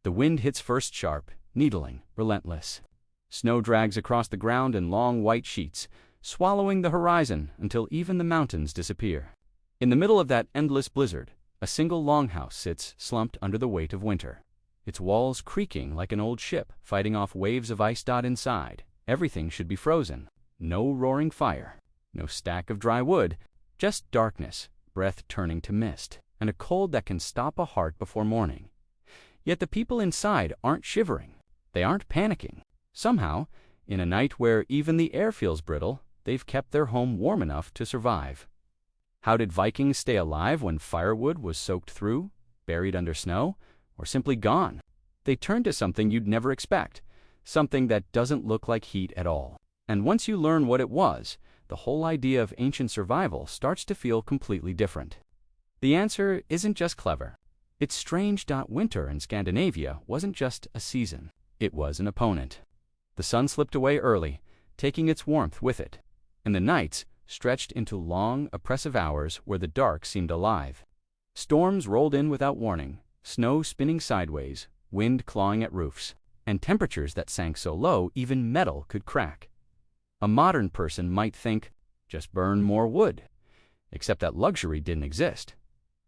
The wind hits first sharp, needling, relentless. Snow drags across the ground in long white sheets, swallowing the horizon until even the mountains disappear. In the middle of that endless blizzard, a single longhouse sits slumped under the weight of winter. Its walls creaking like an old ship fighting off waves of ice. Inside, everything should be frozen. No roaring fire, no stack of dry wood, just darkness, breath turning to mist, and a cold that can stop a heart before morning. Yet the people inside aren't shivering. They aren't panicking. Somehow, in a night where even the air feels brittle, they've kept their home warm enough to survive. How did Vikings stay alive when firewood was soaked through, buried under snow, or simply gone? They turned to something you'd never expect, something that doesn't look like heat at all. And once you learn what it was, the whole idea of ancient survival starts to feel completely different. The answer isn't just clever. It's strange. Winter in Scandinavia wasn't just a season. It was an opponent. The sun slipped away early, taking its warmth with it, and the nights stretched into long, oppressive hours where the dark seemed alive. Storms rolled in without warning, snow spinning sideways, wind clawing at roofs, and temperatures that sank so low even metal could crack. A modern person might think, just burn more wood. Except that luxury didn't exist.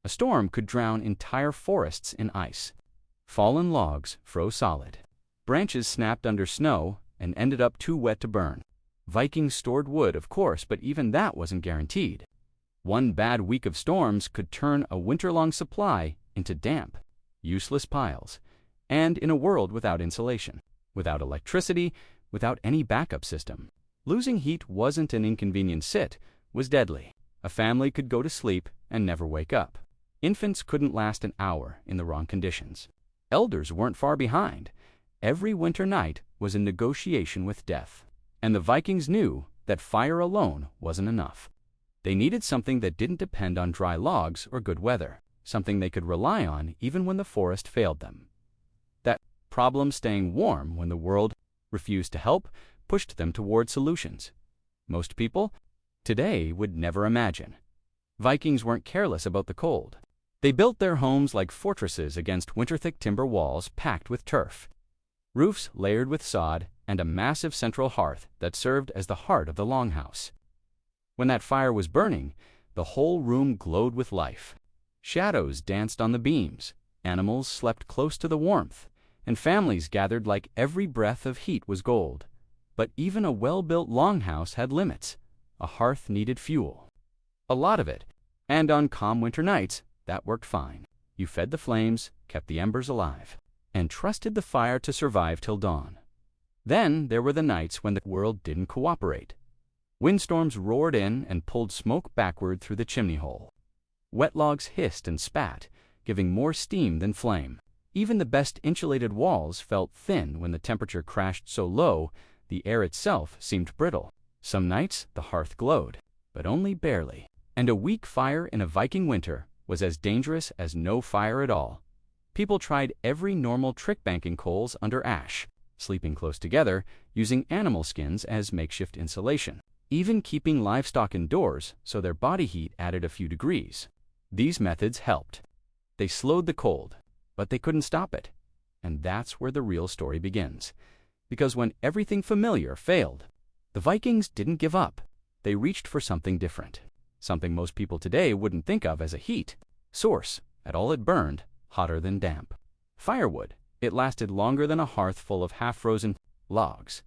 A storm could drown entire forests in ice. Fallen logs froze solid. Branches snapped under snow and ended up too wet to burn. Vikings stored wood, of course, but even that wasn't guaranteed. One bad week of storms could turn a winter-long supply into damp, useless piles, and in a world without insulation, without electricity, without any backup system. Losing heat wasn't an inconvenience, it was deadly. A family could go to sleep and never wake up. Infants couldn't last an hour in the wrong conditions. Elders weren't far behind. Every winter night was a negotiation with death. And the Vikings knew that fire alone wasn't enough. They needed something that didn't depend on dry logs or good weather, something they could rely on even when the forest failed them. That problem, staying warm when the world refused to help, pushed them toward solutions most people today would never imagine. Vikings weren't careless about the cold. They built their homes like fortresses against winter-thick timber walls packed with turf, roofs layered with sod, and a massive central hearth that served as the heart of the longhouse. When that fire was burning, the whole room glowed with life. Shadows danced on the beams, animals slept close to the warmth, and families gathered like every breath of heat was gold. But even a well-built longhouse had limits. A hearth needed fuel. A lot of it. And on calm winter nights, that worked fine. You fed the flames, kept the embers alive, and trusted the fire to survive till dawn. Then there were the nights when the world didn't cooperate. Windstorms roared in and pulled smoke backward through the chimney hole. Wet logs hissed and spat, giving more steam than flame. Even the best insulated walls felt thin when the temperature crashed so low the air itself seemed brittle. Some nights the hearth glowed, but only barely. And a weak fire in a Viking winter was as dangerous as no fire at all. People tried every normal trick, banking coals under ash, sleeping close together, using animal skins as makeshift insulation, even keeping livestock indoors so their body heat added a few degrees. These methods helped. They slowed the cold, but they couldn't stop it. And that's where the real story begins. Because when everything familiar failed, the Vikings didn't give up. They reached for something different. Something most people today wouldn't think of as a heat source. At all it burned, hotter than damp. Firewood. It lasted longer than a hearth full of half-frozen logs.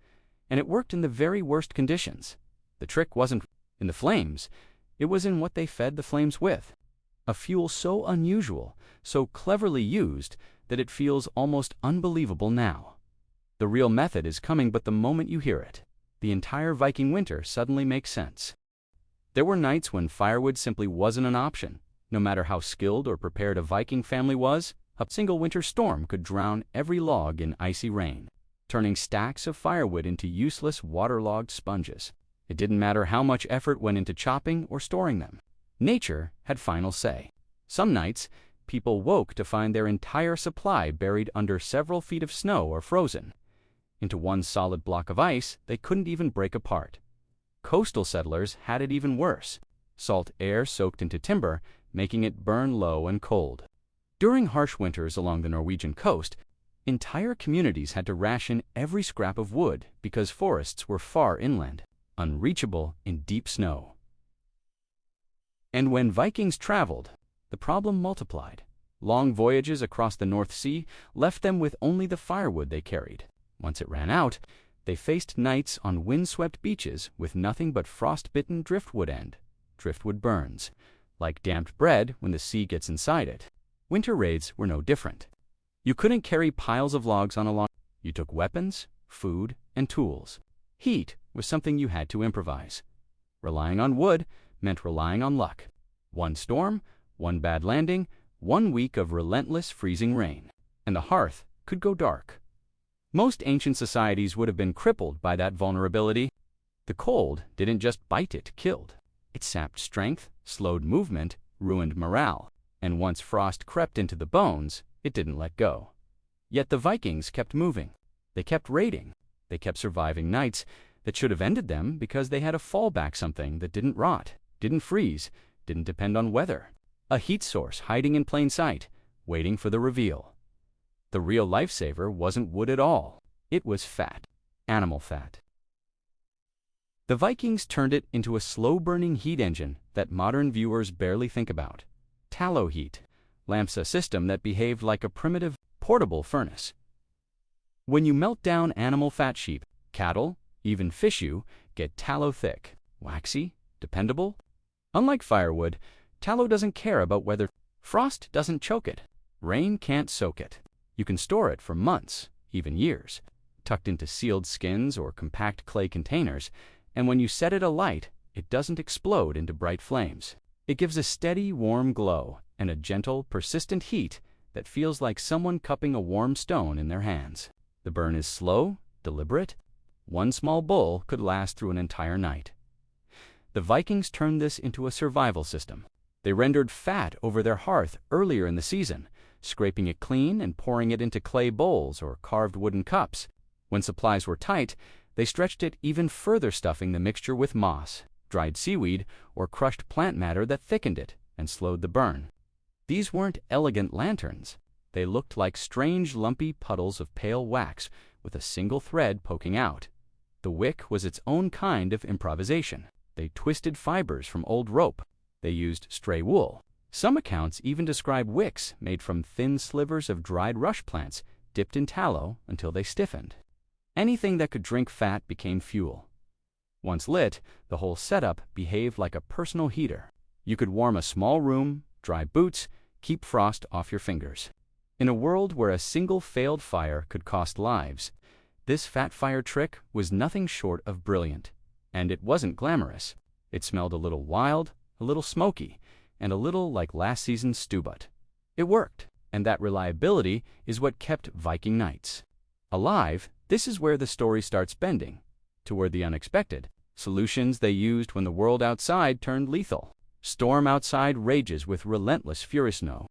And it worked in the very worst conditions. The trick wasn't in the flames. It was in what they fed the flames with. A fuel so unusual, so cleverly used, that it feels almost unbelievable now. The real method is coming, but the moment you hear it, the entire Viking winter suddenly makes sense. There were nights when firewood simply wasn't an option. No matter how skilled or prepared a Viking family was, a single winter storm could drown every log in icy rain, turning stacks of firewood into useless waterlogged sponges. It didn't matter how much effort went into chopping or storing them. Nature had final say. Some nights, people woke to find their entire supply buried under several feet of snow or frozen into one solid block of ice they couldn't even break apart. Coastal settlers had it even worse. Salt air soaked into timber, making it burn low and cold. During harsh winters along the Norwegian coast, Entire communities had to ration every scrap of wood because forests were far inland, unreachable in deep snow. And when Vikings traveled, the problem multiplied. Long voyages across the North Sea left them with only the firewood they carried. Once it ran out, they faced nights on windswept beaches with nothing but frost-bitten driftwood and driftwood burns, like damped bread when the sea gets inside it. Winter raids were no different. You couldn't carry piles of logs on a long. You took weapons, food, and tools. Heat was something you had to improvise. Relying on wood meant relying on luck. One storm, one bad landing, 1 week of relentless freezing rain, and the hearth could go dark. Most ancient societies would have been crippled by that vulnerability. The cold didn't just bite, it killed. It sapped strength, slowed movement, ruined morale, and once frost crept into the bones, it didn't let go. Yet the Vikings kept moving. They kept raiding. They kept surviving nights that should have ended them because they had a fallback, something that didn't rot, didn't freeze, didn't depend on weather. A heat source hiding in plain sight, waiting for the reveal. The real lifesaver wasn't wood at all. It was fat, animal fat. The Vikings turned it into a slow-burning heat engine that modern viewers barely think about. Tallow heat, lamps, a system that behaved like a primitive, portable furnace. When you melt down animal fat, sheep, cattle, even fish, you get tallow thick, waxy, dependable. Unlike firewood, tallow doesn't care about whether frost doesn't choke it, rain can't soak it. You can store it for months, even years, tucked into sealed skins or compact clay containers, and when you set it alight, it doesn't explode into bright flames. It gives a steady, warm glow and a gentle, persistent heat that feels like someone cupping a warm stone in their hands. The burn is slow, deliberate. One small bowl could last through an entire night. The Vikings turned this into a survival system. They rendered fat over their hearth earlier in the season, scraping it clean and pouring it into clay bowls or carved wooden cups. When supplies were tight, they stretched it even further, stuffing the mixture with moss, dried seaweed, or crushed plant matter that thickened it and slowed the burn. These weren't elegant lanterns. They looked like strange, lumpy puddles of pale wax with a single thread poking out. The wick was its own kind of improvisation. They twisted fibers from old rope. They used stray wool. Some accounts even describe wicks made from thin slivers of dried rush plants dipped in tallow until they stiffened. Anything that could drink fat became fuel. Once lit, the whole setup behaved like a personal heater. You could warm a small room, dry boots, keep frost off your fingers. In a world where a single failed fire could cost lives, this fat fire trick was nothing short of brilliant. And it wasn't glamorous. It smelled a little wild, a little smoky, and a little like last season's stew butt. It worked, and that reliability is what kept Viking nights alive. This is where the story starts bending toward the unexpected. Solutions they used when the world outside turned lethal. Storm outside rages with relentless fury, snow,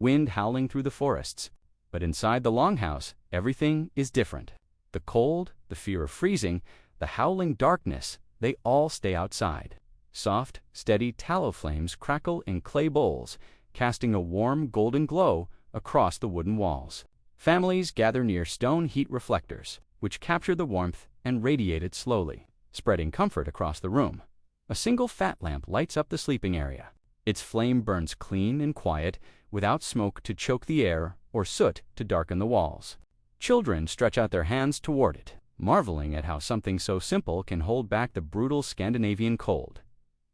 wind howling through the forests. But inside the longhouse, everything is different. The cold, the fear of freezing, the howling darkness, they all stay outside. Soft, steady tallow flames crackle in clay bowls, casting a warm golden glow across the wooden walls. Families gather near stone heat reflectors, which capture the warmth and radiate it slowly, spreading comfort across the room. A single fat lamp lights up the sleeping area. Its flame burns clean and quiet, without smoke to choke the air or soot to darken the walls. Children stretch out their hands toward it, marveling at how something so simple can hold back the brutal Scandinavian cold.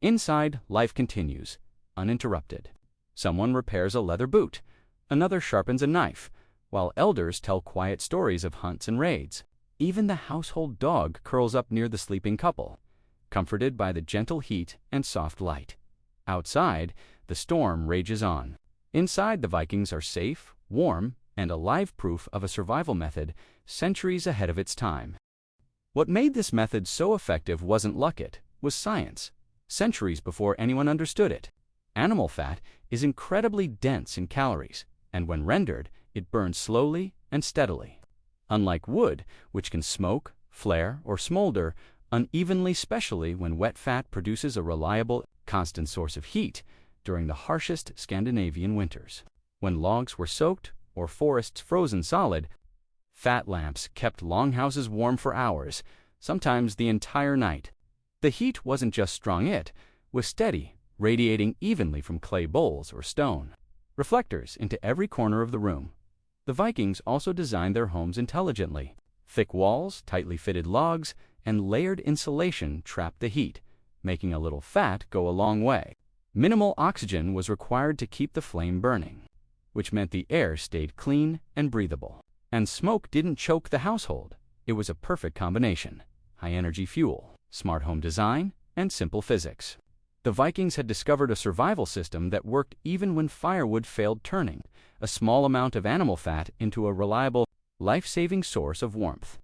Inside, life continues, uninterrupted. Someone repairs a leather boot, another sharpens a knife, while elders tell quiet stories of hunts and raids. Even the household dog curls up near the sleeping couple, comforted by the gentle heat and soft light. Outside, the storm rages on. Inside, the Vikings are safe, warm, and alive, proof of a survival method centuries ahead of its time. What made this method so effective wasn't luck, it was science. Centuries before anyone understood it. Animal fat is incredibly dense in calories, and when rendered, it burns slowly and steadily. Unlike wood, which can smoke, flare, or smolder unevenly, especially when wet fat produces a reliable, constant source of heat during the harshest Scandinavian winters. When logs were soaked or forests frozen solid, Fat lamps kept longhouses warm for hours, sometimes the entire night. The heat wasn't just strong, it was steady, radiating evenly from clay bowls or stone. Reflectors into every corner of the room. The Vikings also designed their homes intelligently. Thick walls, tightly fitted logs, and layered insulation trapped the heat, making a little fat go a long way. Minimal oxygen was required to keep the flame burning, which meant the air stayed clean and breathable. And smoke didn't choke the household. It was a perfect combination: high-energy fuel, smart home design, and simple physics. The Vikings had discovered a survival system that worked even when firewood failed, turning a small amount of animal fat into a reliable, life-saving source of warmth.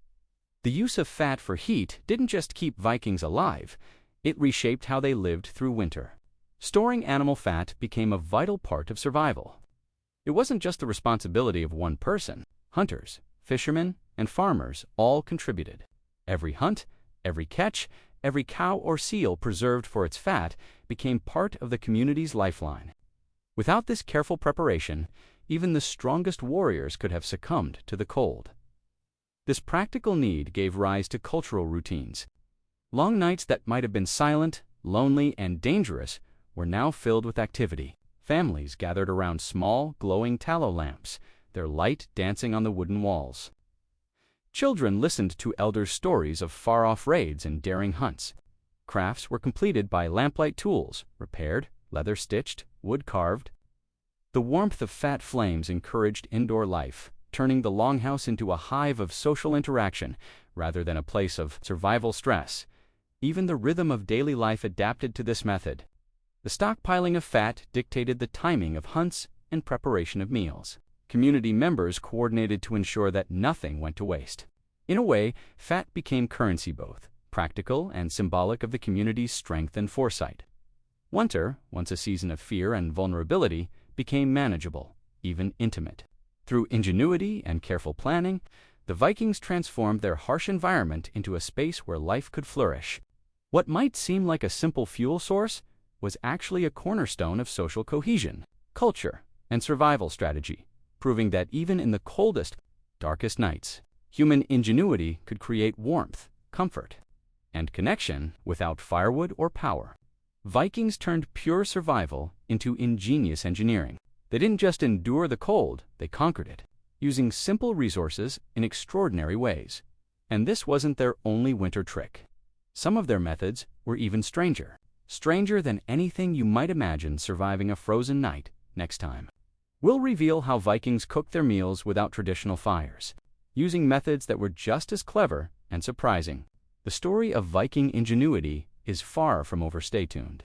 The use of fat for heat didn't just keep Vikings alive, it reshaped how they lived through winter. Storing animal fat became a vital part of survival. It wasn't just the responsibility of one person. Hunters, fishermen, and farmers all contributed. Every hunt, every catch, every cow or seal preserved for its fat became part of the community's lifeline. Without this careful preparation, even the strongest warriors could have succumbed to the cold. This practical need gave rise to cultural routines. Long nights that might have been silent, lonely, and dangerous were now filled with activity. Families gathered around small, glowing tallow lamps, their light dancing on the wooden walls. Children listened to elders' stories of far-off raids and daring hunts. Crafts were completed by lamplight tools, repaired, leather-stitched, wood-carved. The warmth of fat flames encouraged indoor life, turning the longhouse into a hive of social interaction rather than a place of survival stress. Even the rhythm of daily life adapted to this method. The stockpiling of fat dictated the timing of hunts and preparation of meals. Community members coordinated to ensure that nothing went to waste. In a way, fat became currency, both practical and symbolic of the community's strength and foresight. Winter, once a season of fear and vulnerability, became manageable, even intimate. Through ingenuity and careful planning, the Vikings transformed their harsh environment into a space where life could flourish. What might seem like a simple fuel source was actually a cornerstone of social cohesion, culture, and survival strategy, proving that even in the coldest, darkest nights, human ingenuity could create warmth, comfort, and connection without firewood or power. Vikings turned pure survival into ingenious engineering. They didn't just endure the cold, they conquered it, using simple resources in extraordinary ways. And this wasn't their only winter trick. Some of their methods were even stranger than anything you might imagine surviving a frozen night. Next time, we'll reveal how Vikings cooked their meals without traditional fires, using methods that were just as clever and surprising. The story of Viking ingenuity is far from over. Stay tuned.